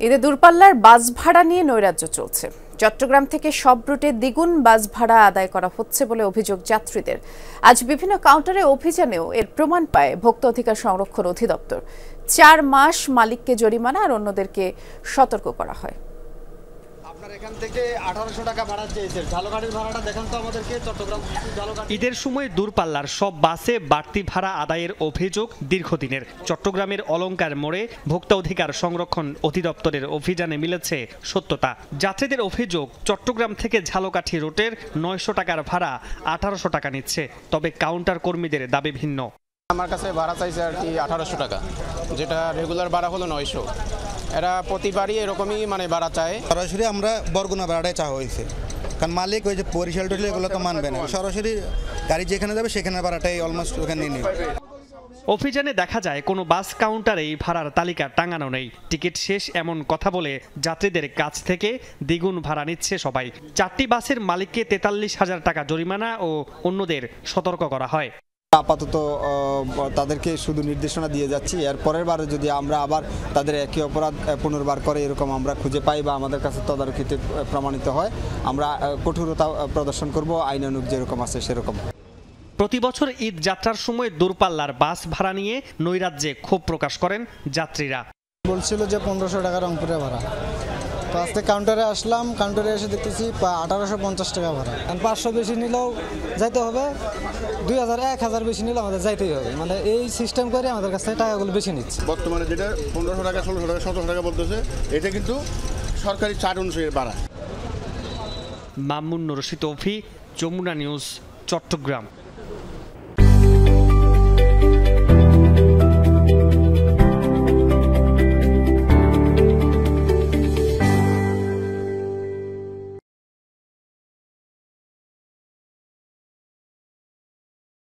ঈদে দূরপাল্লার বাস ভাড়া নিয়ে নৈরাজ্য চলছে। চট্টগ্রাম থেকে সব রুটে দ্বিগুণ বাস ভাড়া আদায় করা হচ্ছে বলে অভিযোগ যাত্রীদের। আজ বিভিন্ন কাউন্টারে অভিযানেও এর প্রমাণ পায় ভোক্তা অধিকার সংরক্ষণ অধিদপ্তর। 4 মাস মালিককে জরিমানা আর অন্যদেরকে সতর্ক করা হয়। এখান থেকে 1800 টাকা ভাড়া চেয়েছে। ঝালকাঠির ভাড়াটা দেখান তো আমাদেরকে। চট্টগ্রাম ঝালকাঠি ঈদের সময় দূরপাল্লার সব বাসে বাড়তি ভাড়া আদায়ের অভিযোগ দীর্ঘদিনের। চট্টগ্রামের অলংকার মোড়ে ভোক্তা অধিকার সংরক্ষণ অধিদপ্তরের অভিযানে মিলেছে সত্যতা। যাত্রীদের অভিযোগ, চট্টগ্রাম থেকে ঝালকাঠি রুটের 900 টাকার ভাড়া 1800 টাকা নিচ্ছে, তবে কাউন্টার কর্মীদের দাবি ভিন্ন। আমার কাছে ভাড়া চাইছে আর কি 1800 টাকা, যেটা রেগুলার ভাড়া হলো 900। এরা প্রতিবারই এরকমই ভাড়া চায়। সরাসরি আমরা বরগুনা ভাড়াটাই চাওয়া হয়েছে, কারণ মালিক ওই যে বরিশাল টরিশাল এগুলো তো মানবে না। সরাসরি গাড়ি যেখানে যাবে সেখানে ভাড়াটাই অলমোস্ট ওখানে নিয়ে নেবে। অভিযানে দেখা যায় কোনো বাস কাউন্টারেই ভাড়ার তালিকা টাঙানো নেই। টিকিট শেষ এমন কথা বলে যাত্রীদের কাছ থেকে দ্বিগুণ ভাড়া নিচ্ছে সবাই। 4টি বাসের মালিককে 43,000 টাকা জরিমানা ও অন্যদের সতর্ক করা হয়। আপাতত তাদেরকে শুধু নির্দেশনা দিয়ে যাচ্ছি। এর পরের বারে যদি আমরা আবার তাদের একই অপরাধ পুনর্বার করে এরকম আমরা খুঁজে পাই বা আমাদের কাছে তদারকিতে প্রমাণিত হয়, আমরা কঠোরতা প্রদর্শন করব, আইনানুগ যেরকম আছে সেরকম। প্রতি বছর ঈদ যাত্রার সময় দূরপাল্লার বাস ভাড়া নিয়ে নৈরাজ্যে ক্ষোভ প্রকাশ করেন যাত্রীরা। বলছিল যে 1500 টাকা রংপুরে ভাড়া, তো আজকে কাউন্টারে আসলাম, কাউন্টারে এসে দেখতেছি 1850 টাকা ভাড়া। 500 বেশি নিলেও যাইতে হবে, 2000 1000 বেশি নিলেও আমাদের যাইতেই হবে। এই সিস্টেম করে আমাদের কাছ থেকে টাকাগুলো বেশি নিচ্ছে। বর্তমানে যেটা 1500 টাকা 1600 টাকা 1700 টাকা বলতেছে, এটা কিন্তু সরকারি চার্ট অনুসারে বাড়া। মামুন রশিদ, যমুনা নিউজ, চট্টগ্রাম।